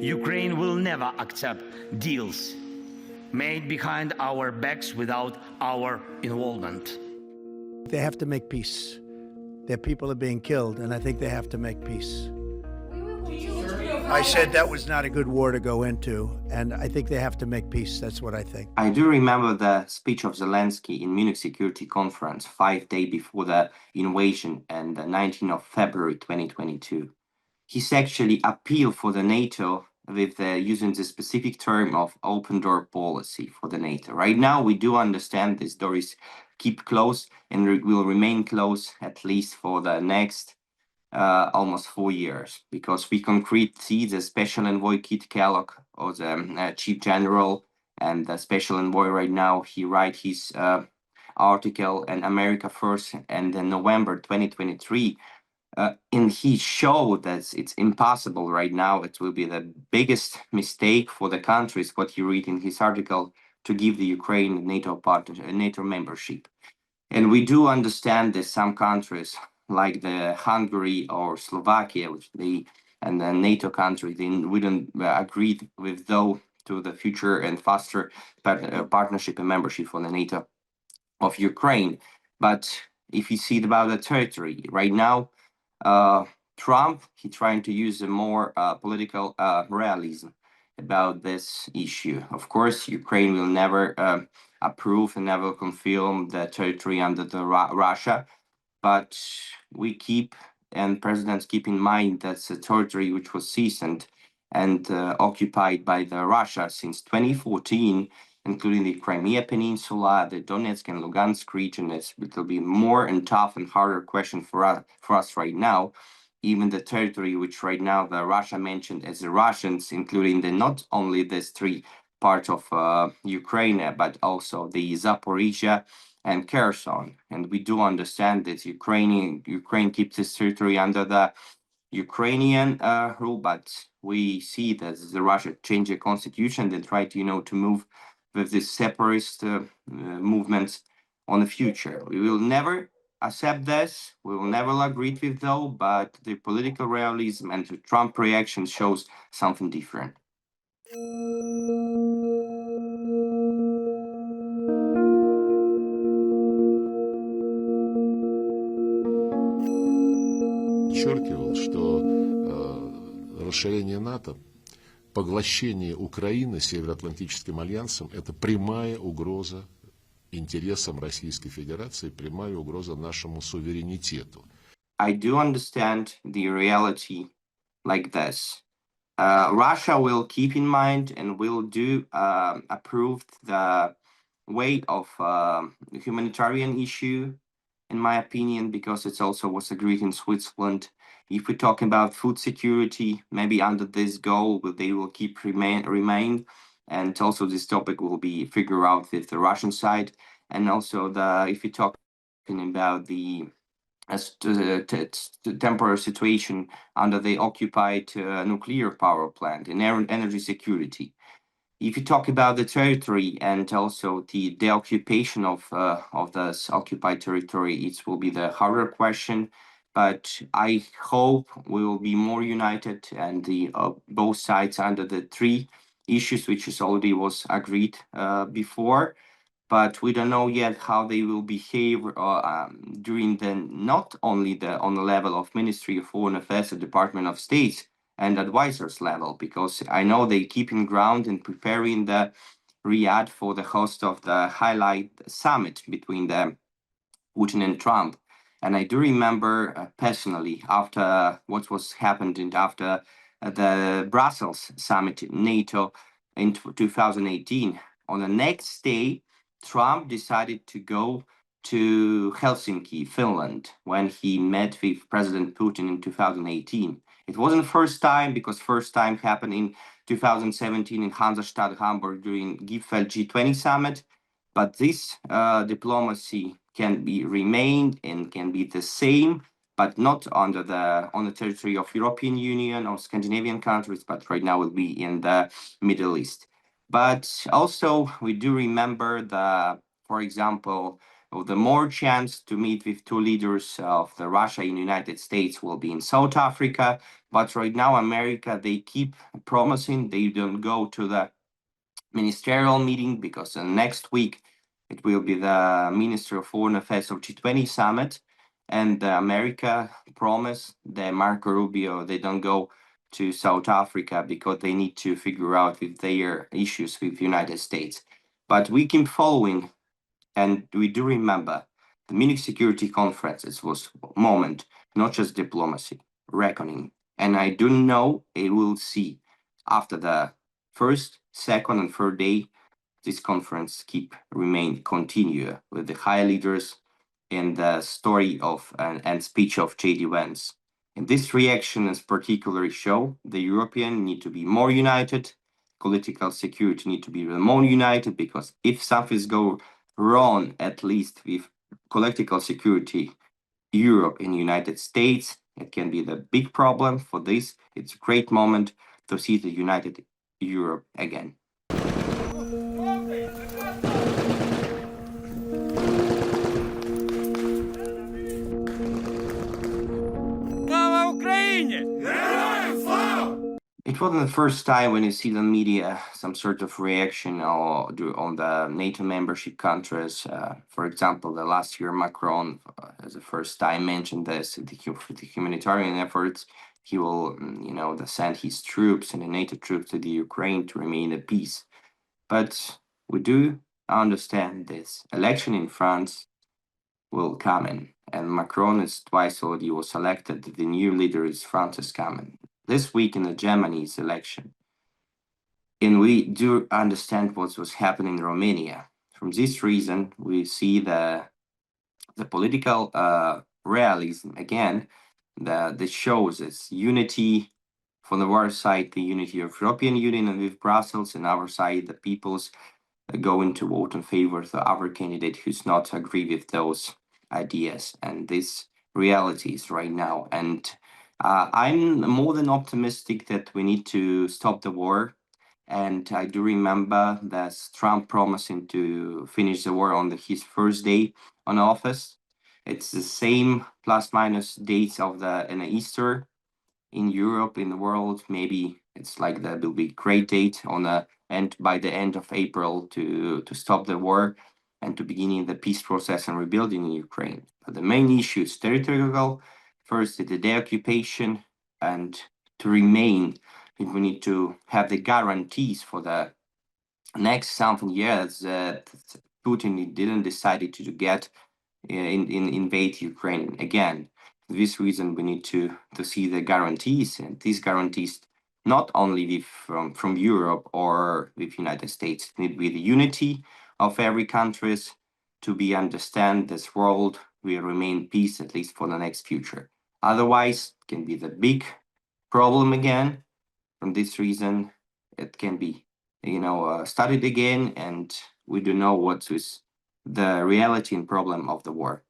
Ukraine will never accept deals made behind our backs without our involvement. They have to make peace. Their people are being killed, and I think they have to make peace. I said that was not a good war to go into, and I think they have to make peace. That's what I think. I do remember the speech of Zelensky in Munich Security Conference 5 days before the invasion and the 19th of February 2022. He's actually appealed for the NATO with using the specific term of open door policy for the NATO. Right now, we do understand this door is keep closed and will remain closed at least for the next almost 4 years, because we concrete see the special envoy Kit Kellogg, or the chief general, and the special envoy right now, he write his article in America First, and in November 2023, and he showed that it's impossible right now. It will be the biggest mistake for the countries, what he read in his article, to give the Ukraine NATO membership. And we do understand that some countries like the Hungary or Slovakia, which and the NATO country, they wouldn't agree with though to the future and faster partnership and membership for the NATO of Ukraine. But if you see about the territory right now, Trump, he trying to use a more political realism about this issue. Of course, Ukraine will never approve and never confirm the territory under the Russia, but we keep, and presidents keep in mind, that's a territory which was seized and occupied by the Russia since 2014, including the Crimea Peninsula, the Donetsk and Lugansk region. It will be more and tough and harder question for us right now. Even the territory which right now the Russia mentioned as the Russians, including the not only these three parts of Ukraine, but also the Zaporizhia and Kherson. And we do understand that Ukraine keeps this territory under the Ukrainian rule, but we see that the Russia changed the constitution. They try to, to move with this separatist movements on the future. We will never accept this. We will never agree with though, but the political realism and the Trump reaction shows something different. Подчеркивал, что расширение НАТО, поглощение Украины Североатлантическим альянсом – это прямая угроза интересам Российской Федерации, прямая угроза нашему суверенитету. I do understand the reality like this. Russia will keep in mind and will do approve the way of humanitarian issue, in my opinion, because it also was agreed in Switzerland. If we talk about food security, maybe under this goal, they will keep remain, and also this topic will be figured out with the Russian side. And also if we talk about the temporary situation under the occupied nuclear power plant in energy security. If you talk about the territory and also the occupation of this occupied territory, it will be the harder question. But I hope we will be more united, and the both sides under the three issues, which is already was agreed before. But we don't know yet how they will behave during the not only on the level of Ministry of Foreign Affairs or Department of State and advisors level, because I know they keep in ground and preparing the Riyadh for the host of the highlight summit between the Putin and Trump. And I do remember personally after what was happened after the Brussels summit in NATO in 2018, on the next day, Trump decided to go to Helsinki, Finland, when he met with President Putin in 2018. It wasn't the first time, because first time happened in 2017 in Hansestadt, Hamburg during GIFEL G20 summit. But this diplomacy can be remained and can be the same, but not on the territory of European Union or Scandinavian countries, but right now will be in the Middle East. But also we do remember for example, the more chance to meet with two leaders of the Russia and United States will be in South Africa. But right now, America, they keep promising they don't go to the ministerial meeting because next week it will be the Minister of Foreign Affairs of G20 summit. And America promised that Marco Rubio, they don't go to South Africa because they need to figure out with their issues with the United States. But we keep following, and we do remember the Munich Security Conference. It was a moment, not just diplomacy, reckoning. And I do know it will see after the first, second, and third day, this conference continue with the high leaders and the story of and speech of J.D. Vance. And this reaction is particularly show the European need to be more united, political security need to be more united, because if something's go wrong, at least with political security, Europe and United States, it can be the big problem for this. It's a great moment to see the united Europe again. It wasn't the first time when you see the media some sort of reaction on the NATO membership countries. For example, the last year Macron, as the first time mentioned this, the humanitarian efforts. He will, send his troops and the NATO troops to the Ukraine to remain at peace. But we do understand this election in France will come in, and Macron is twice already was elected. The new leader is France coming this week in the Germany's election. And we do understand what was happening in Romania. From this reason, we see the political realism again that shows its unity. From the one side, the unity of European Union and with Brussels, and our side, the people's going to vote in favor of the other candidate who's not agree with those ideas and these realities right now. And I'm more than optimistic that we need to stop the war. And I do remember that Trump promising to finish the war on his first day on office. It's the same plus minus dates of the Easter in Europe, in the world. Maybe it's like that will be great date on the end by the end of April to stop the war and to begin the peace process and rebuilding in Ukraine. But the main issue is territorial. First, the deoccupation, and to remain, we need to have the guarantees for the next something years that Putin didn't decide to get invade Ukraine again. For this reason, we need to see the guarantees, and these guarantees not only with from Europe or with United States. It need to be the unity of every countries to be understand this world will remain peace at least for the next future. Otherwise, it can be the big problem again. From this reason, it can be started again, and we don't know what is the reality and problem of the war.